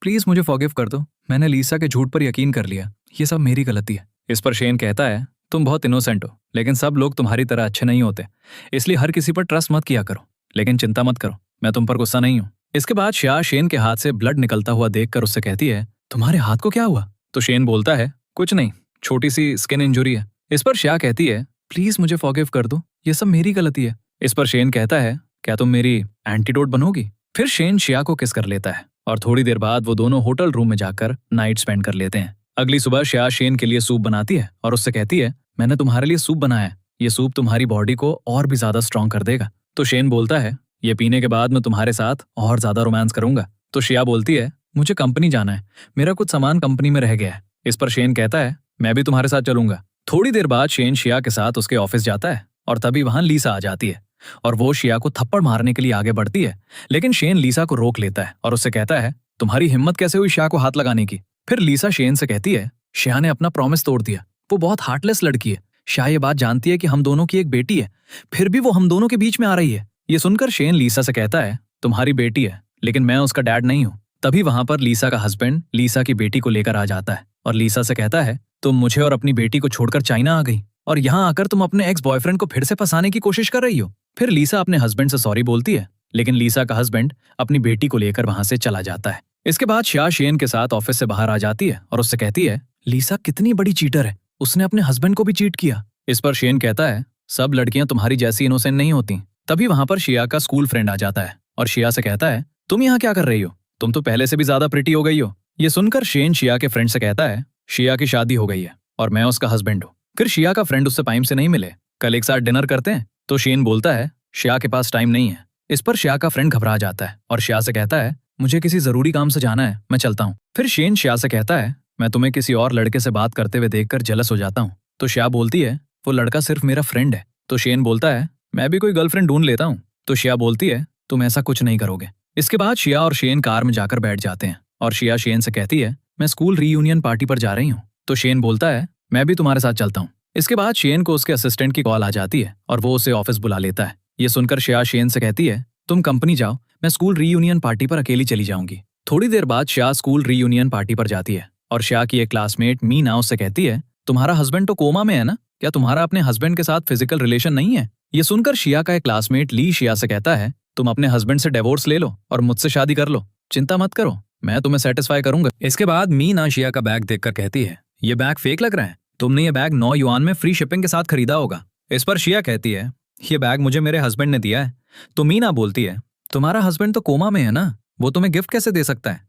प्लीज मुझे फॉरगिव कर दो, मैंने लीसा के झूठ पर यकीन कर लिया, ये सब मेरी गलती है। इस पर शेन कहता है, तुम बहुत इनोसेंट हो, लेकिन सब लोग तुम्हारी तरह अच्छे नहीं होते, इसलिए हर किसी पर ट्रस्ट मत किया करो, लेकिन चिंता मत करो, मैं तुम पर गुस्सा नहीं हूँ। इसके बाद श्रेया शेन के हाथ से ब्लड निकलता हुआ देखकर उससे कहती है, तुम्हारे हाथ को क्या हुआ? तो शेन बोलता है, कुछ नहीं, छोटी सी स्किन इंजुरी है। इस पर श्रेया कहती है, प्लीज मुझे फॉरगिव कर दो, ये सब मेरी गलती है। इस पर शेन कहता है, क्या तुम मेरी एंटीडोट बनोगी? फिर शेन श्रेया को किस कर लेता है और थोड़ी देर बाद वो दोनों होटल रूम में जाकर नाइट स्पेंड कर लेते हैं। अगली सुबह श्रेया शेन के लिए सूप बनाती है और उससे कहती है, मैंने तुम्हारे लिए सूप बनाया है, ये सूप तुम्हारी बॉडी को और भी ज्यादा स्ट्रांग कर देगा। तो शेन बोलता है, ये पीने के बाद मैं तुम्हारे साथ और ज्यादा रोमांस करूंगा। तो श्रेया बोलती है, मुझे कंपनी जाना है, मेरा कुछ सामान कंपनी में रह गया है। इस पर शेन कहता है, मैं भी तुम्हारे साथ चलूंगा। थोड़ी देर बाद शेन श्रेया के साथ उसके ऑफिस जाता है और तभी वहां लीसा आ जाती है और वो श्रेया को थप्पड़ मारने के लिए आगे बढ़ती है, लेकिन शेन लीसा को रोक लेता है और उससे कहता है, तुम्हारी हिम्मत कैसे हुई श्रेया को हाथ लगाने की? फिर लीसा शेन से कहती है, श्रेया ने अपना प्रॉमिस तोड़ दिया, वो बहुत हार्टलेस लड़की है, श्रेया ये बात जानती है कि हम दोनों की एक बेटी है, फिर भी वो हम दोनों के बीच में आ रही है। ये सुनकर शेन लीसा से कहता है, तुम्हारी बेटी है, लेकिन मैं उसका डैड नहीं हूँ। तभी वहां पर लीसा का हस्बैंड लीसा की बेटी को लेकर आ जाता है और लीसा से कहता है, तुम मुझे और अपनी बेटी को छोड़कर चाइना आ गई और यहाँ आकर तुम अपने एक्स बॉयफ्रेंड को फिर से फंसाने की कोशिश कर रही हो। फिर लीसा अपने हस्बैंड से सॉरी बोलती है, लेकिन लीसा का हस्बैंड अपनी बेटी को लेकर वहां से चला जाता है। इसके बाद श्रेया शेन के साथ ऑफिस से बाहर आ जाती है और उससे कहती है, लीसा कितनी बड़ी चीटर है, उसने अपने हस्बैंड को भी चीट किया। इस पर शेन कहता है, सब लड़कियां तुम्हारी जैसी इनोसेंट नहीं होती। तभी वहां पर शिया का स्कूल फ्रेंड आ जाता है और शिया से कहता है, तुम यहाँ क्या कर रही हो? तुम तो पहले से भी ज्यादा प्रिटी हो गई हो। ये सुनकर शेन शिया के फ्रेंड से कहता है, शिया की शादी हो गई है और मैं उसका हस्बैंड हूँ। फिर शिया का फ्रेंड उससे टाइम से नहीं मिले, कल एक साथ डिनर करते हैं। तो शेन बोलता है, शिया के पास टाइम नहीं है। इस पर शिया का फ्रेंड घबरा जाता है और शिया से कहता है, मुझे किसी जरूरी काम से जाना है, मैं चलता हूँ। फिर शेन शिया से कहता है, मैं तुम्हें किसी और लड़के से बात करते हुए देखकर जेलस हो जाता हूँ। तो शिया बोलती है, वो लड़का सिर्फ मेरा फ्रेंड है। तो शेन बोलता है, मैं भी कोई गर्लफ्रेंड ढूंढ लेता हूँ। तो शिया बोलती है, तुम ऐसा कुछ नहीं करोगे। इसके बाद शिया और शेन कार में जाकर बैठ जाते हैं और शिया शेन से कहती है, मैं स्कूल रीयूनियन पार्टी पर जा रही हूँ। तो शेन बोलता है, मैं भी तुम्हारे साथ चलता हूँ। इसके बाद शेन को उसके असिस्टेंट की कॉल आ जाती है और वो उसे ऑफिस बुला लेता है। ये सुनकर शिया शेन से कहती है, तुम कंपनी जाओ, मैं स्कूल रीयूनियन पार्टी पर अकेली चली जाऊंगी। थोड़ी देर बाद शिया स्कूल रीयूनियन पार्टी पर जाती है और शिया की एक क्लासमेट मीना उससे कहती है, तुम्हारा हस्बैंड तो कोमा में है ना, क्या तुम्हारा अपने हस्बैंड के साथ फिजिकल रिलेशन नहीं है? ये सुनकर शिया का एक क्लासमेट ली शिया से कहता है, तुम अपने हस्बैंड से डिवोर्स ले लो और मुझसे शादी कर लो, चिंता मत करो, मैं तुम्हें सेटिस्फाई करूंगा। इसके बाद मीना शिया का बैग देखकर कहती है, ये बैग फेक लग रहा है, तुमने ये बैग 9 युआन में फ्री शिपिंग के साथ खरीदा होगा। इस पर शिया कहती है, ये बैग मुझे मेरे हस्बैंड ने दिया है। तो मीना बोलती है, तुम्हारा हस्बैंड तो कोमा में है ना, वो तुम्हें गिफ्ट कैसे दे सकता है?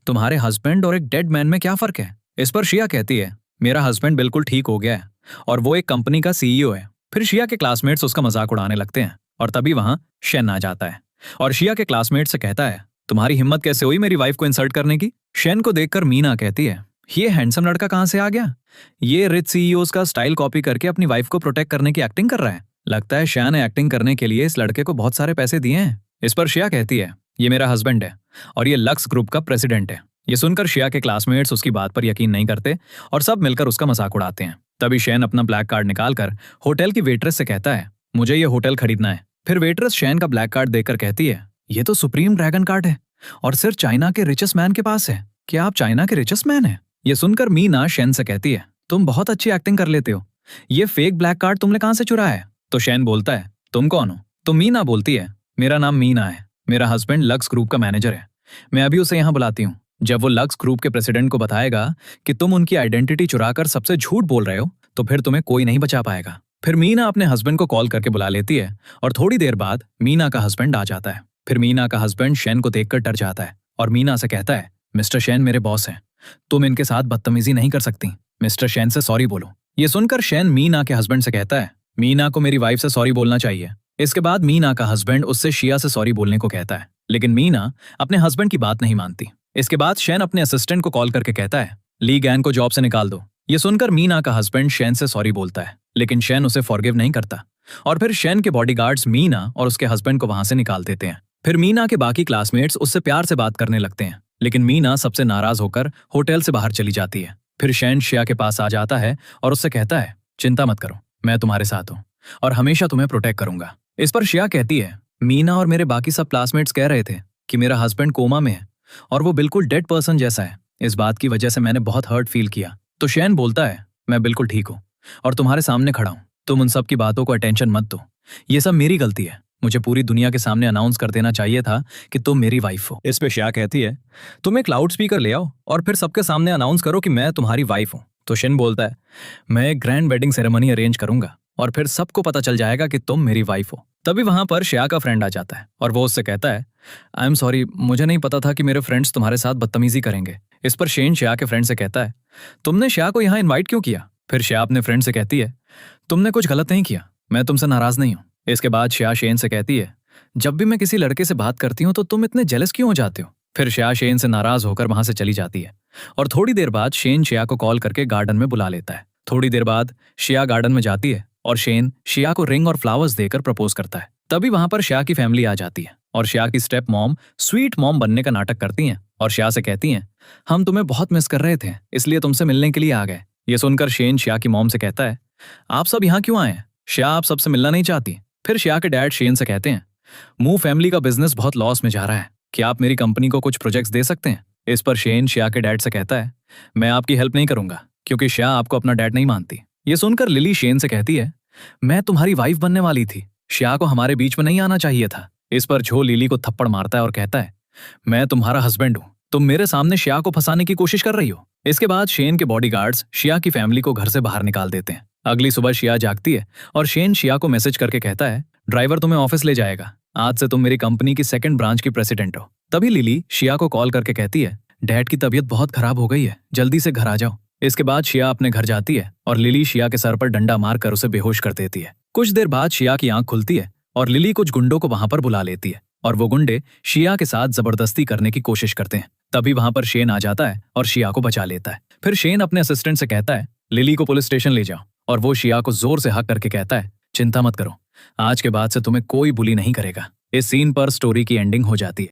तुम्हारे हस्बैंड और एक डेड मैन में क्या फर्क है? इस पर शिया कहती है, मेरा हस्बैंड बिल्कुल ठीक हो गया है और वो एक कंपनी का सीईओ है। फिर शिया के क्लासमेट्स उसका मजाक उड़ाने लगते हैं और तभी वहां शेन आ जाता है और शिया के क्लासमेट से कहता है, तुम्हारी हिम्मत कैसे हुई मेरी वाइफ को इंसल्ट करने की? शेन को देखकर मीना कहती है, ये हैंडसम लड़का कहां से आ गया? ये रिच सीईओज का स्टाइल कॉपी करके अपनी वाइफ को प्रोटेक्ट करने की एक्टिंग कर रहा है। लगता है शिया ने एक्टिंग करने के लिए इस लड़के को बहुत सारे पैसे दिए हैं। इस पर शिया कहती है, ये मेरा हस्बैंड है और ये लक्स ग्रुप का प्रेसिडेंट है। ये सुनकर शिया के क्लासमेट्स उसकी बात पर यकीन नहीं करते और सब मिलकर उसका मजाक उड़ाते हैं। तभी शेन अपना ब्लैक कार्ड निकालकर होटल की वेट्रेस से कहता है, मुझे ये होटल खरीदना है। फिर वेट्रेस शेन का ब्लैक कार्ड देखकर कहती है, ये तो सुप्रीम ड्रैगन कार्ड है और सिर्फ चाइना के रिचेस्ट मैन के पास है। क्या आप चाइना के रिचेस्ट मैन हैं? ये सुनकर मीना शेन से कहती है, तुम बहुत अच्छी एक्टिंग कर लेते हो, ये फेक ब्लैक कार्ड तुमने कहां से चुराया है? तो शेन बोलता है, तुम कौन हो? तो मीना बोलती है, मेरा नाम मीना है, मेरा हस्बैंड लक्स ग्रुप का मैनेजर है, मैं अभी उसे यहाँ बुलाती हूँ। जब वो लक्स ग्रुप के प्रेसिडेंट को बताएगा कि तुम उनकी आइडेंटिटी चुराकर सबसे झूठ बोल रहे हो, तो फिर तुम्हें कोई नहीं बचा पाएगा। फिर मीना अपने हस्बैंड को कॉल करके बुला लेती है और थोड़ी देर बाद मीना का हस्बैंड आ जाता है। फिर मीना का हस्बैंड शेन को देखकर डर जाता है और मीना से कहता है, मिस्टर शेन मेरे बॉस हैं, तुम इनके साथ बदतमीजी नहीं कर सकती, मिस्टर शेन से सॉरी बोलो। ये सुनकर शेन मीना के हस्बैंड से कहता है, मीना को मेरी वाइफ से सॉरी बोलना चाहिए। इसके बाद मीना का हस्बैंड उससे शिया से सॉरी बोलने को कहता है, लेकिन मीना अपने हस्बैंड की बात नहीं मानती। इसके बाद शेन अपने असिस्टेंट को कॉल करके कहता है, ली गैन को जॉब से निकाल दो। ये सुनकर मीना का हस्बैंड शेन से सॉरी बोलता है, लेकिन शेन उसे फॉरगिव नहीं करता और फिर शेन के बॉडीगार्ड्स मीना और उसके हस्बैंड को वहां से निकाल देते हैं। फिर मीना के बाकी क्लासमेट्स उससे प्यार से बात करने लगते हैं, लेकिन मीना सबसे नाराज होकर होटल से बाहर चली जाती है। फिर शेन शिया के पास आ जाता है और उससे कहता है, चिंता मत करो, मैं तुम्हारे साथ हूँ और हमेशा तुम्हें प्रोटेक्ट करूंगा। इस पर शिया कहती है, मीना और मेरे बाकी सब क्लासमेट्स कह रहे थे कि मेरा हस्बैंड कोमा में है और वो बिल्कुल डेड पर्सन जैसा है। इस बात की वजह से मैंने बहुत हर्ट फील किया। तो शेन बोलता है, मैं बिल्कुल ठीक हूँ और तुम्हारे सामने खड़ा हूँ, तुम उन सब की बातों को अटेंशन मत दो, ये सब मेरी गलती है, मुझे पूरी दुनिया के सामने अनाउंस कर देना चाहिए था कि तुम मेरी वाइफ हो। इस पे शिया कहती है, तुम एक लाउड स्पीकर ले आओ और फिर सबके सामने अनाउंस करो कि मैं तुम्हारी वाइफ हूँ। तो शेन बोलता है, मैं एक ग्रैंड वेडिंग सेरेमनी अरेंज करूंगा और फिर सबको पता चल जाएगा कि तुम मेरी वाइफ हो। तभी वहां पर शिया का फ्रेंड आ जाता है और वो उससे कहता है, आई एम सॉरी, मुझे नहीं पता था कि मेरे फ्रेंड्स तुम्हारे साथ बदतमीजी करेंगे। इस पर शेन शिया के फ्रेंड से कहता है, तुमने शिया को यहाँ इन्वाइट क्यों किया? फिर शिया अपने फ्रेंड से कहती है, तुमने कुछ गलत नहीं किया, मैं तुमसे नाराज नहीं हूँ। इसके बाद शिया शेन से कहती है, जब भी मैं किसी लड़के से बात करती हूँ तो तुम इतने जेलस क्यों हो जाते हो? फिर शिया शेन से नाराज होकर वहां से चली जाती है और थोड़ी देर बाद शेन शिया को कॉल करके गार्डन में बुला लेता है। थोड़ी देर बाद शिया गार्डन में जाती है और शेन शिया को रिंग और फ्लावर्स देकर प्रपोज करता है। तभी वहां पर शिया की फैमिली आ जाती है और शिया की स्टेप मॉम स्वीट मॉम बनने का नाटक करती हैं और शिया से कहती हैं, हम तुम्हें बहुत मिस कर रहे थे, इसलिए तुमसे मिलने के लिए आ गए। ये सुनकर शेन शिया की मॉम से कहता है, आप सब यहाँ क्यों आए हैं? शिया आप सबसे मिलना नहीं चाहती। फिर शिया के डैड शेन से कहते हैं, मूव फैमिली का बिजनेस बहुत लॉस में जा रहा है, क्या आप मेरी कंपनी को कुछ प्रोजेक्ट्स दे सकते हैं? इस पर शेन शिया के डैड से कहता है, मैं आपकी हेल्प नहीं करूंगा क्योंकि शिया आपको अपना डैड नहीं मानती। ये सुनकर लिली शेन से कहती है, मैं तुम्हारी वाइफ बनने वाली थी, शिया को हमारे बीच में नहीं आना चाहिए था। इस पर जो लिली को थप्पड़ मारता है और कहता है, मैं तुम्हारा हस्बैंड हूं, तुम मेरे सामने शिया को फंसाने की कोशिश कर रही हो। इसके बाद शेन के बॉडीगार्ड्स शिया की फैमिली को घर से बाहर निकाल देते हैं। अगली सुबह शिया जागती है और शेन शिया को मैसेज करके कहता है, ड्राइवर तुम्हें ऑफिस ले जाएगा, आज से तुम मेरी कंपनी की सेकंड ब्रांच की प्रेसिडेंट हो। तभी लिली शिया को कॉल करके कहती है, डैड की तबीयत बहुत खराब हो गई है, जल्दी से घर आ जाओ। इसके बाद शिया अपने घर जाती है और लिली शिया के सर पर डंडा मारकर उसे बेहोश कर देती है। कुछ देर बाद शिया की आंख खुलती है और लिली कुछ गुंडों को वहां पर बुला लेती है और वो गुंडे शिया के साथ जबरदस्ती करने की कोशिश करते हैं। तभी वहां पर शेन आ जाता है और शिया को बचा लेता है। फिर शेन अपने असिस्टेंट से कहता है, लिली को पुलिस स्टेशन ले जाओ, और वो शिया को जोर से हक करके कहता है, चिंता मत करो, आज के बाद से तुम्हें कोई बुली नहीं करेगा। इस सीन पर स्टोरी की एंडिंग हो जाती है।